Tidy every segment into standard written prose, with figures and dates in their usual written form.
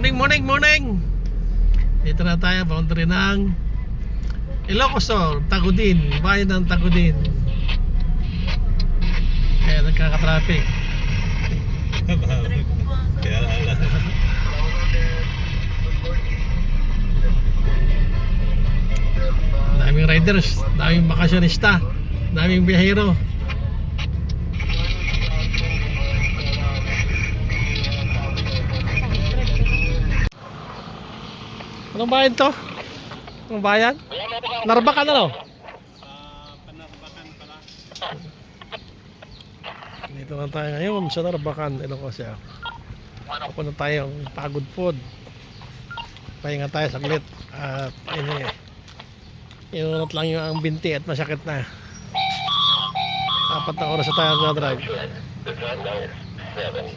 Morning! Dito na tayo, boundary ng Ilocos Sur, Tagudin, bayan ng Tagudin. Kaya nagkaka-traffic. Kaya lang. Daming riders, daming bakasyonista, daming biyahero. Anong bayan to? Anong bayan? Narbakan ano? Panarbakan pala. Dito na tayo ngayon sa Narbakan, Ilocos Sur. Ako na tayo, pagod pod. Pahinga tayo saglit. At inunot lang yung ang binti at masakit na. 4 na oras na tayo nag-drive. The time now is 7:12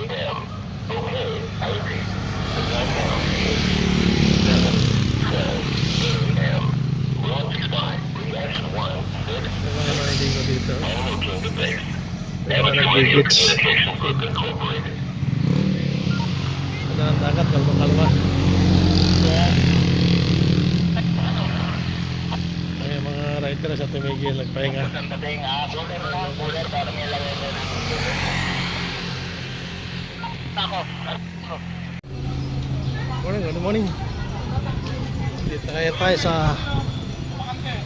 a.m. Okay, I repeat. The time now is 7:12 a.m. Launch spot, reaction 1, Mga riding ko dito. making the base. Mga Radio nagbibits. Communication Group Incorporated. Ano ang dagat, kalma-kalma. Ay, mga rider sa tumigil, nagpahinga. Good morning. Dito tayo sa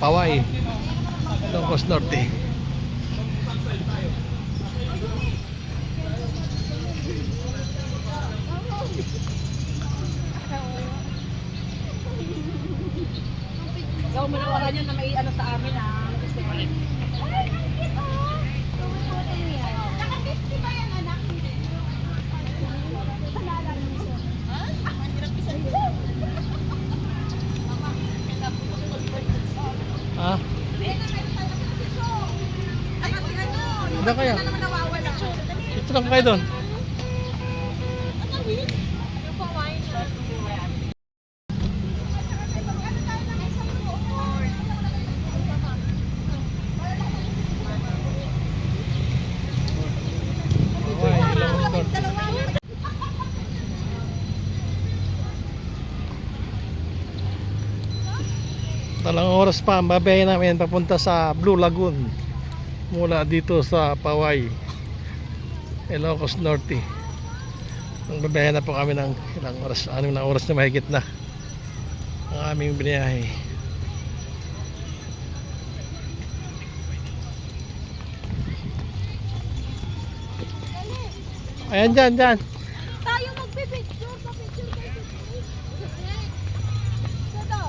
Paway, Ilocos Norte. Ikaw manawaran yun na may ano sa amin ha. Kasi Ah, hindi kaya. naman nawawala. Dito lang kayo doon. Paway, Ilocos Norte. Talang oras pa ang babayahin namin papunta sa Blue Lagoon mula dito sa Paway, Ilocos Norte. Ang babayahin na po kami ng ilang oras, 6 na oras na mahigit na ang aming biniyahe. Ayan dyan. Tayo magpipicture. Pa-picture kayo. Ito.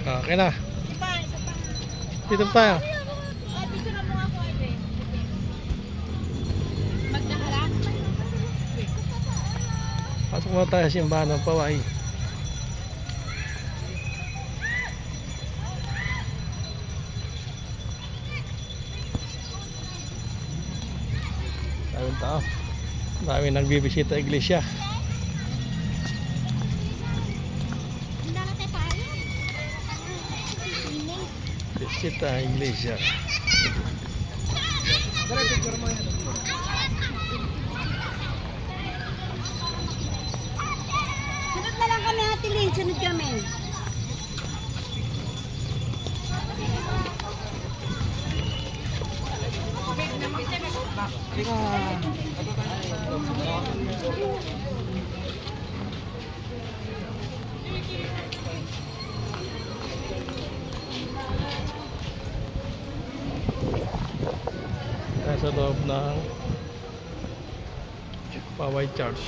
Okay na, Isa pa. dito tayo. Picture na mo ako, Ate. Magdahala. Pasok muna tayo sa simbahan ng Paway. Daming tao. Daming nagbibisita iglesia. Bisita iglesia. Sunod na lang kami, Ate Lynn. Sunod kami. Nasa loob ng Paway Church.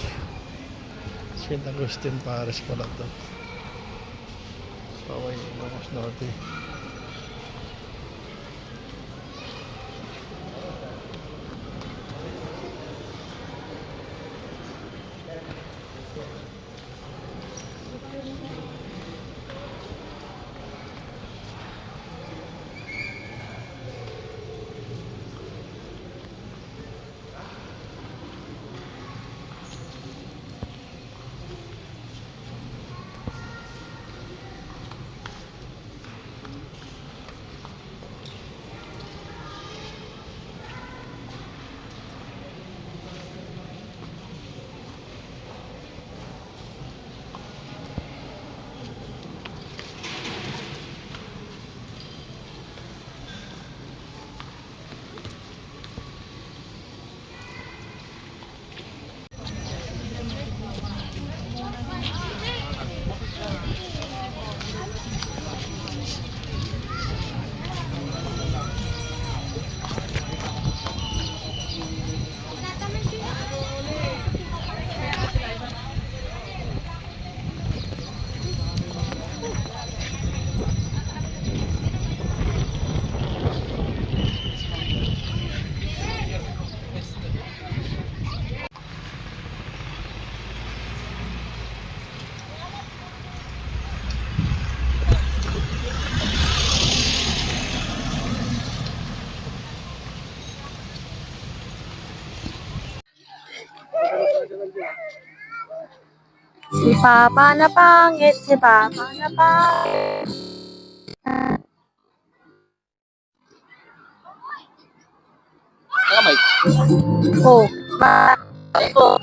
St. Agustin Paris pala ito. Paway, Ilocos Norte. Si Papa na pangit, si Papa na pangit. Oh, oh.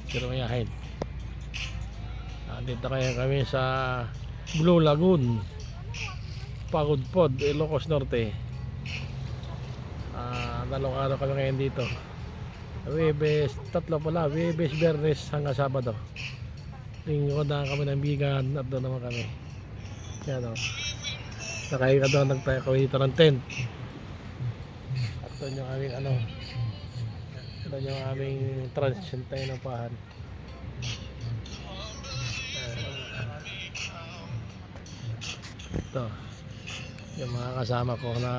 Siruyahin. Dito kaya kami sa Blue Lagoon, Pagod, Ilocos Norte. Dalawang araw kami ngayon dito. Webes, tatlo pala, Webes, Bernes hanggang Sabado. Linggo na kami ng bigan at doon naman kami. Yan o. Nakahiga doon, nagtayo kami dito ng tent. At doon yung aming doon yung aming transient tayo ng pahan. Ito yung mga kasama ko na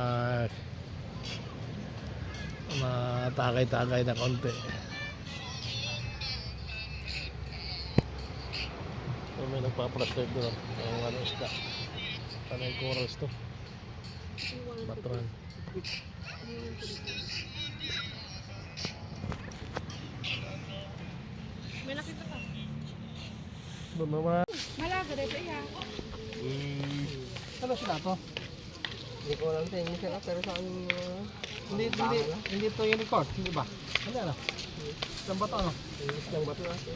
tagay-tagay na konti. So, may nagpa-plaster doon yung isda. Panay corals to, patron. May nakita ka. Doon naman. Malaga rin siya. Ano sila to? Hindi ko alam sa inyo sila, pero sa amin Hindi to yung record, hindi ba? Ano? Isang bato ano? isang bato natin.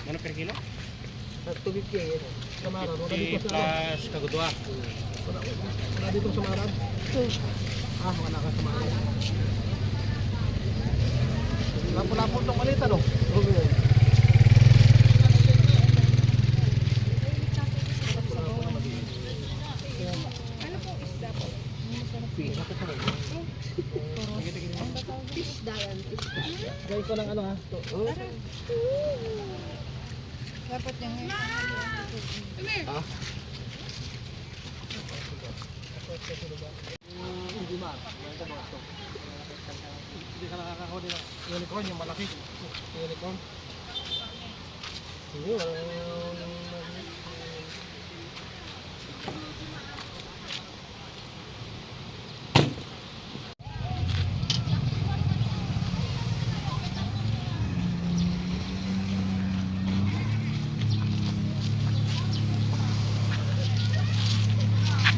Ano per kilo? At tubig kayo yun. Samaran, wala 50 dito sa plus kagudwa. wala dito sa Samaran. Wala ka Samaran. Lapo-lapo itong malita no? Ano po isda po? Isda yan. Gawin ko ng ha? Dapat niya ngayon. Hindi ka nakakahuli ng unicorn, yung malaki. Unicorn.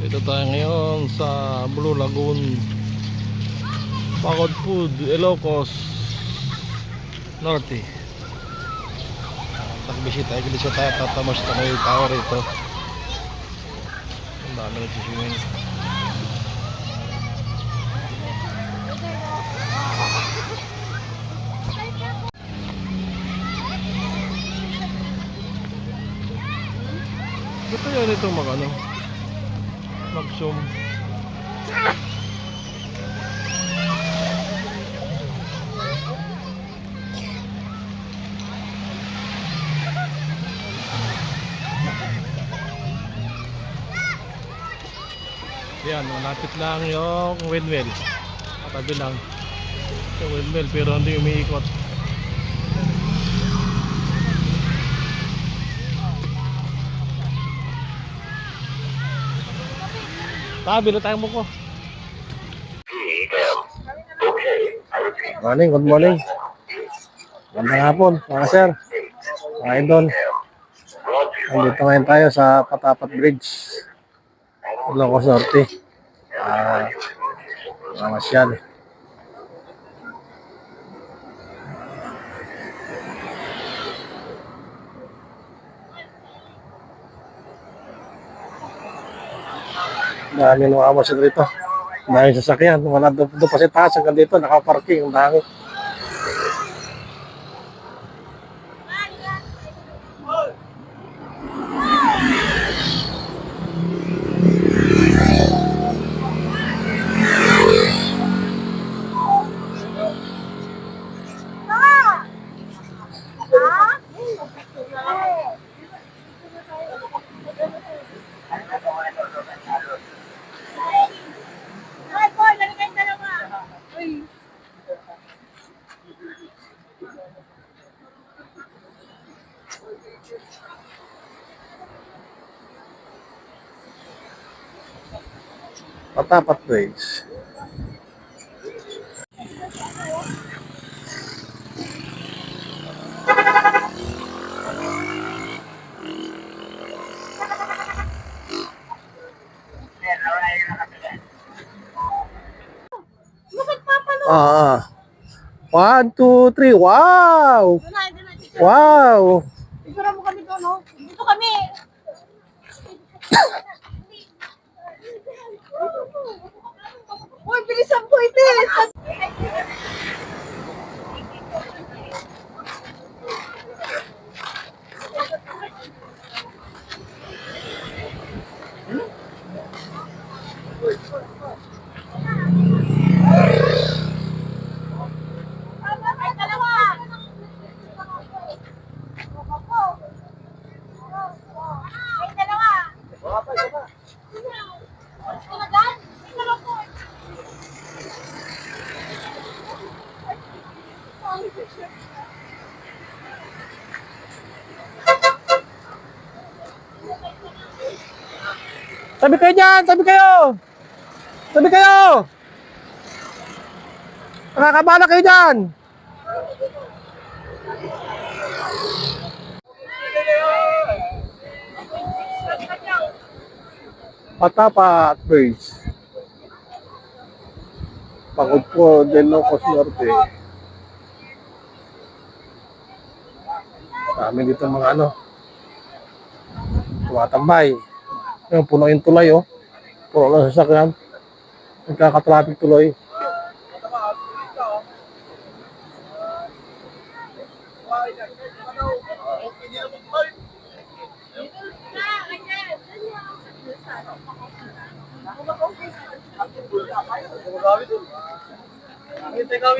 Dito tayo ngayon sa Blue Lagoon, Pagod, Ilocos Norte. Nagbisita tayo, tatamos na may tao rito. Ang dami nagsiswimming. Gusto nyo nito mag-zoom. Yan, malapit lang yung windmill. Katabi lang yung windmill pero hindi umiikot. Bilo tayo mo ko. Morning, good morning. Magandang hapon, mga sir, mga idol. Nandito ngayon tayo sa Patapat Bridge, Ilocos Norte. Mamasyal. Dami nung amos dito. Dahil sasakyan, wala doon pa sa taas hanggang dito, nakaparking, ang dami. Patapat Bridge. Ah, 1, 2, 3. Wow! Doon na, doon na. Wow! Siguro mo kami doon, no? Dito kami. Uy, bilisan po ito eh. Ay, dalawa. Ay, dalawa. Talagan? Ay, dalawa po. Tabi kayo dyan! Tabi kayo! Tabi kayo! Nakakabala kayo dyan! Patapat Bridge. Pagod po del Locos Norte. Dami dito mga ano. Tumatambay. Yung puno yung tulay oh. Puno ng sasakyan. Nagkaka-traffic tuloy.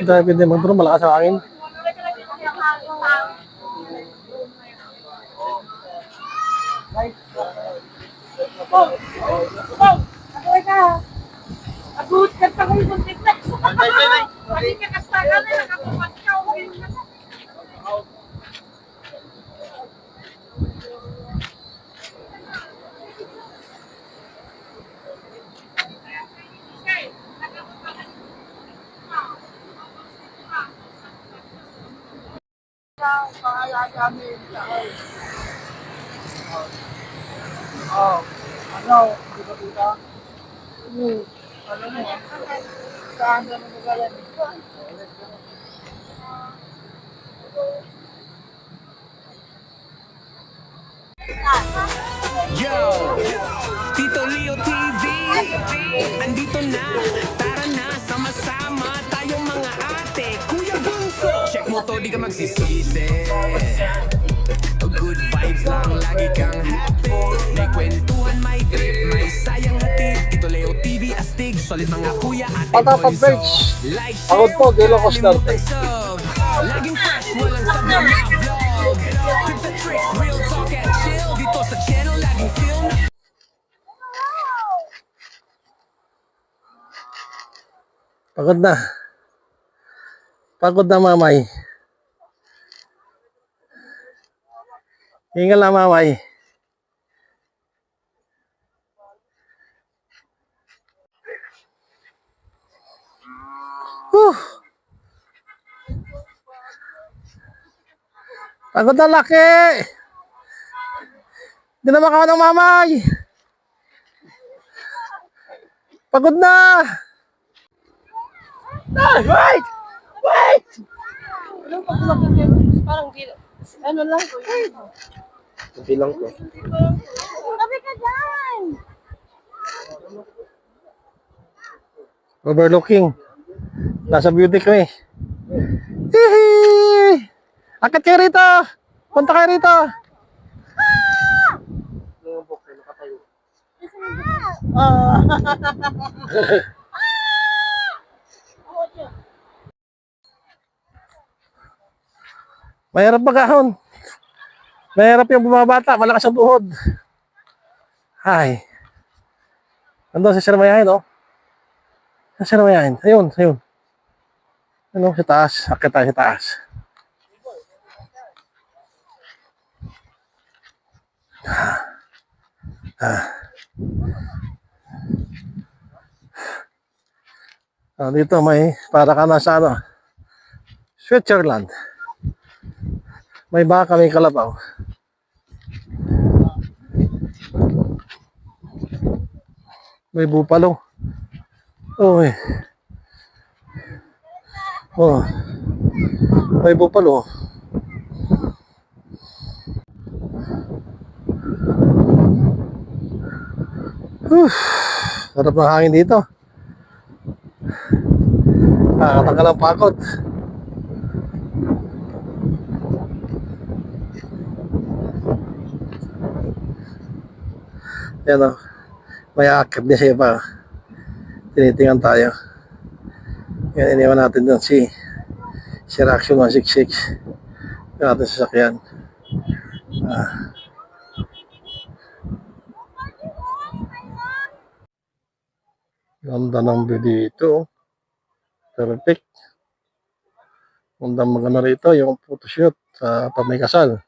Dahil pwede mag-drone, malakas ang hangin. Agoy ka. Agut ka pa kayo buntik na. Pati ka kastagan na nakapupat ka. Yo! Tito Leo TV andito na, tara na, sama-sama tayong mga ate, Kuya Bunso. Check mo to, di ka magsisisi. Good vibes lang, lagi kang happy. May kwentuhan, may trip, may sayang hatid. Tito Leo TV astig, solid mga kuya, ate, Patapat boys, Bridge. so like, Pagod po, del Locos Norte. sub. Laging fresh, walang stop na mga vlog. Tips and tricks, real talk and chill. Dito sa channel, laging film na Pagod na. Pagod na mamay. Hingal na mamay. Whew. Pagod na laki. Hindi na makawa ng mamay. Pagod na. Wait! Wait! Anong pagkulaki kayo? Parang ano lang. Hindi lang to. Tabi ka dyan! Overlooking. Nasa beauty kami. Hihi! Akit kayo rito! Punta kayo rito! Mahirap magahon. Mahirap yung bumabata. Malakas ang tuhod. Ay. Nandun si Sir Mayahin, oh. Si Sir Mayahin. Ayun, ayun. Ano, sa taas. Akit tayo sa taas. Dito may para ka na sa ano, Switzerland. May baka, may kalabaw. May bupalo. Oh, oh, may bupalo. Sarap ng hangin dito. Nakakatanggal ang pagod. Yan o. May akit niya siya pa. Tinitingan tayo. Yan, iniwan natin doon si Action 166. Yan natin sasakyan. Ganda ng view dito. Perfect. Ganda maganda rito yung photoshoot sa pamikasal.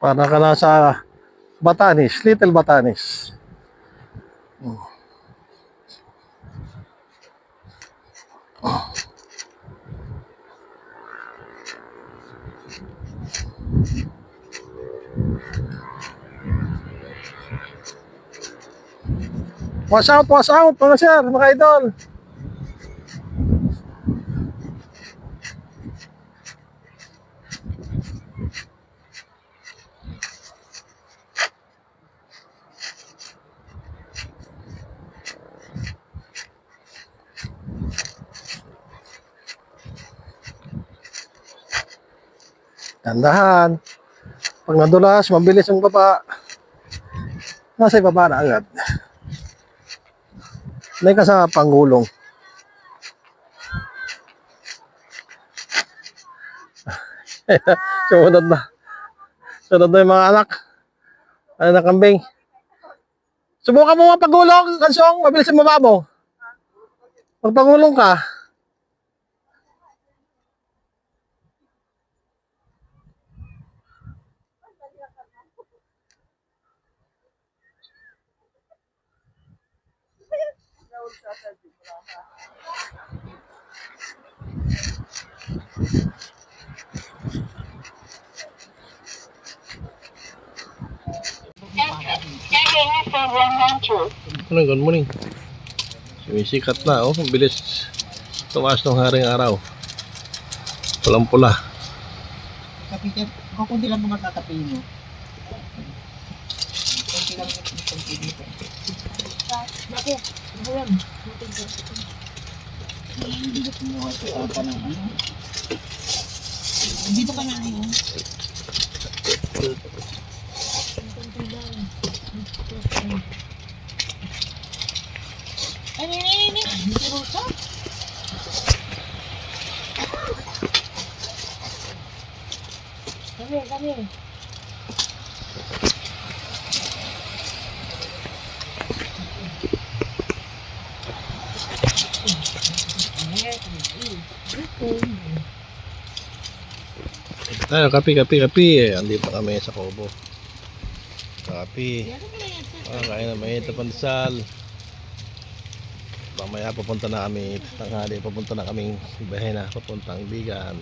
Para ka nasa Batanes, Little Batanes. Watch out mga sir, mga idol. Tandahan. Pag nadulas, mabilis ang baba. Nasa ibaba na agad. May kasama panggulong. Sumunod na. Sunod na yung mga anak. Ano na kambing. Subukan mo mapagulong, Kansong. Mabilis ang baba mo. Magpagulong ka. Good morning. Sumisikat na, oh. Ang bilis tumaas ng haring araw. Pulang-pula. Kapitid, kukunti lang mga kakapihin mo. Kunti lang yung kunti dito. Bakit? Ano yan? Dito ka na ano? Dito ka na ngayon. Ay, dito rosa. Kami. Tayo, kapi. Andito kami sa Cobo. Kapi. Kain na may tapansal. Mamaya papunta na kami. Tanghali papunta na kaming bahay na papuntang Bigan.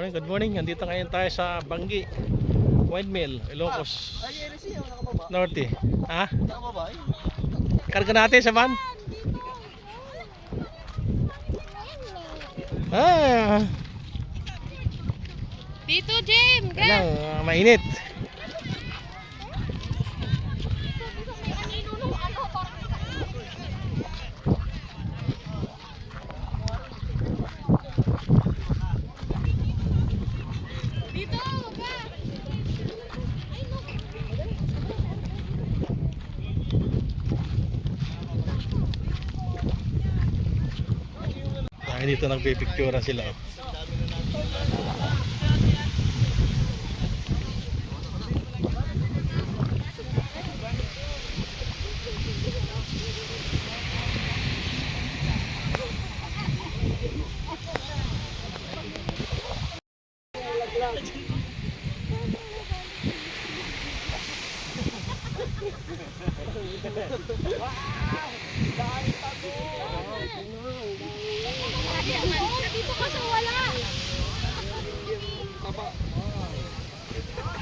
Good morning. Andito ngayon tayo sa Banggi Windmill, Ilocos Norte. Ha? Karga natin sa van. Dito, Jim! Kailang mainit. Dito! Ba? Dahil dito nagpipicturean sila. Dito ka sa wala!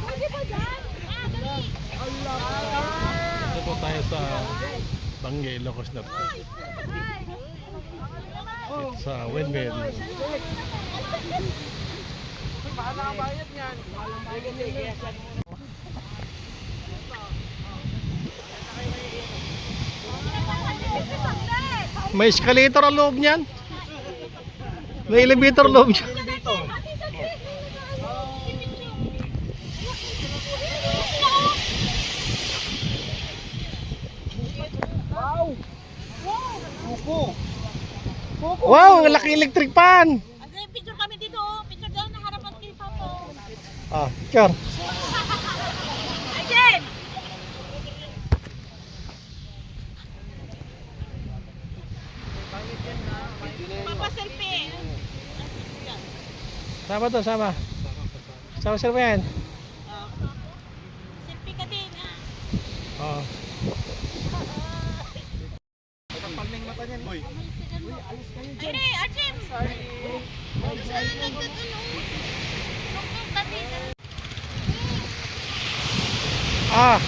Pwede ba dyan? Dali! Ito po tayo sa Bangge, Ilocos Norte. Sa windmill. May escalator ang loob niyan. May elevator loob niyan. Wow, laki electric pan. Andun, picture kami dito. Picture daw na harapan kay Papa. Ah, sure. Again! Papa selfie. Sama to, sama. Sama sir yan. Selfie ka din. Oh. Ay, Arjim! Sorry. Saan nagtatulo? Nung kanina. Ah.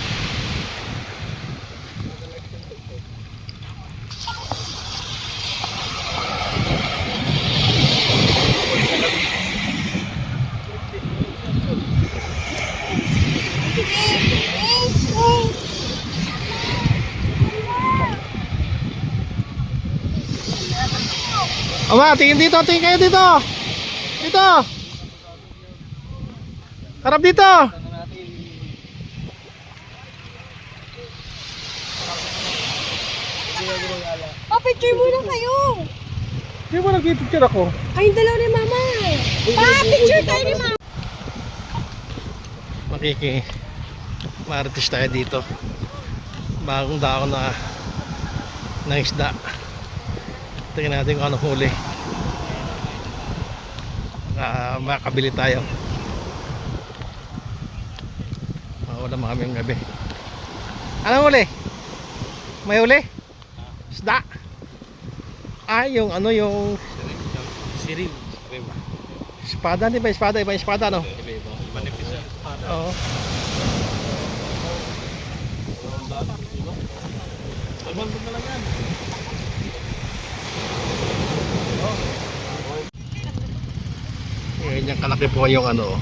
Ama, tingin dito, tingin kayo dito. Dito. Harap dito. Picture muna kayo. Di ba nagpipicture ako? Kayong dalawa ni Mama. Picture tayo ni Mama. Marites tayo dito. Bagong daon na ng isda. Tingnan natin kung ano huli. Makabili tayo. Wala mga kami yung gabi. Ano huli? May huli? Isda? Ah, yung ano yung Siril. espada, di ba? Espada, iba espada, no? Oo. Ganyan kalaki po yung ano,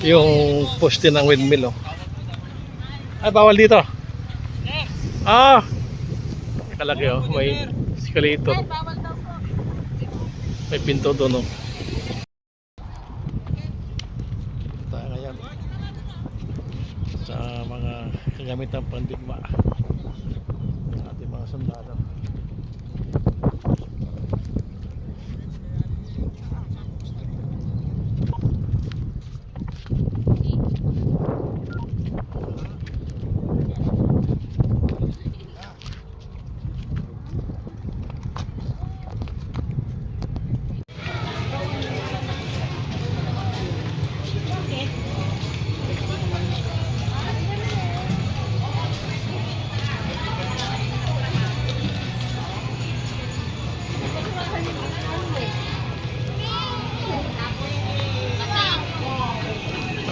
yung poste ng windmill, oh. Ay, bawal dito. Ah, kalaki, oh. May escalator. May pinto doon, oh. Tayo ngayon sa mga kagamitan pandigma sa ating mga sundalo.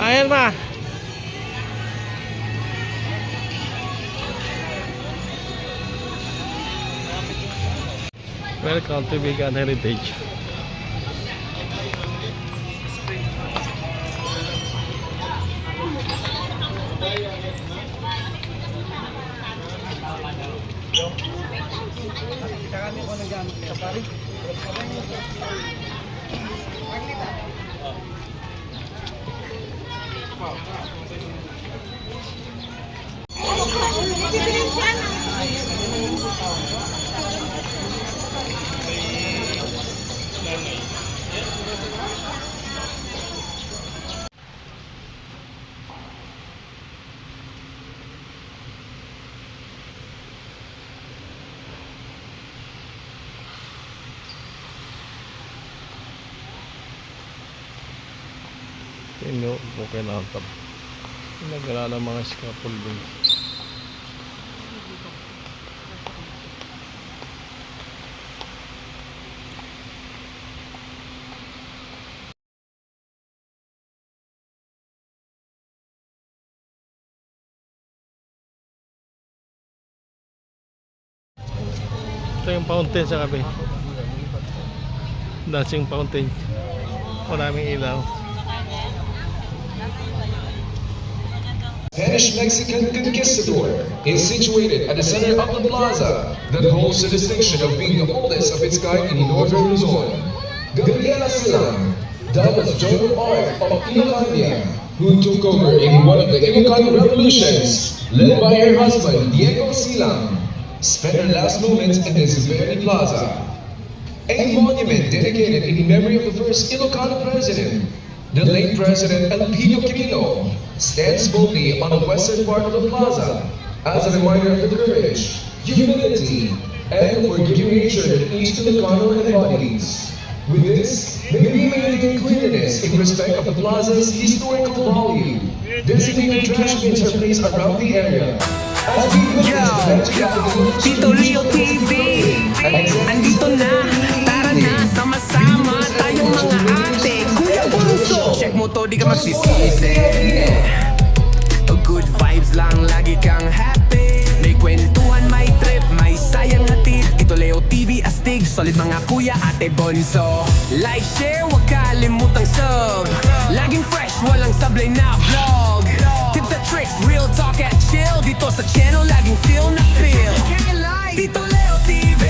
Ayan ba? Welcome to Vegan Heritage. Ino, okay na ang tab. Nagala ng mga scaffolding. Ito yung fountain sa kape. Dancing fountain. Maraming ilaw. Spanish-Mexican Conquistador is situated at the center of the plaza that holds the distinction of being the oldest of its kind in northern Luzon. Gabriela Silang, dubbed Joan of Arc of Ilocania, who took over in one of the Ilocano revolutions, led by her husband Diego Silang, spent her last moments in this very plaza. A monument dedicated in memory of the first Ilocano president, the late President Elpidio Quirino, stands boldly on the western part of the plaza as a reminder of the courage, humility, and forgiving nature that each Ilocano embodies. With this, may we maintain cleanliness in respect of the plaza's historical value. Designated trash bins are placed around the area. As we witness the magic of the Tito Leo TV, andito na. Tara na, sama-sama tayong mga ate. Kuya Bunso, check mo to, di ka magsisisi. Good vibes lang, lagi kang happy. May kwentuhan, may trip, may sayang hatid. Tito Leo TV, astig, solid mga kuya, ate Bonso. Like, share, wag kalimutang sub. Laging fresh, walang sablay na vlog. Tips at tricks, real talk at chill. Dito sa channel, laging feel na feel. Tito Leo TV.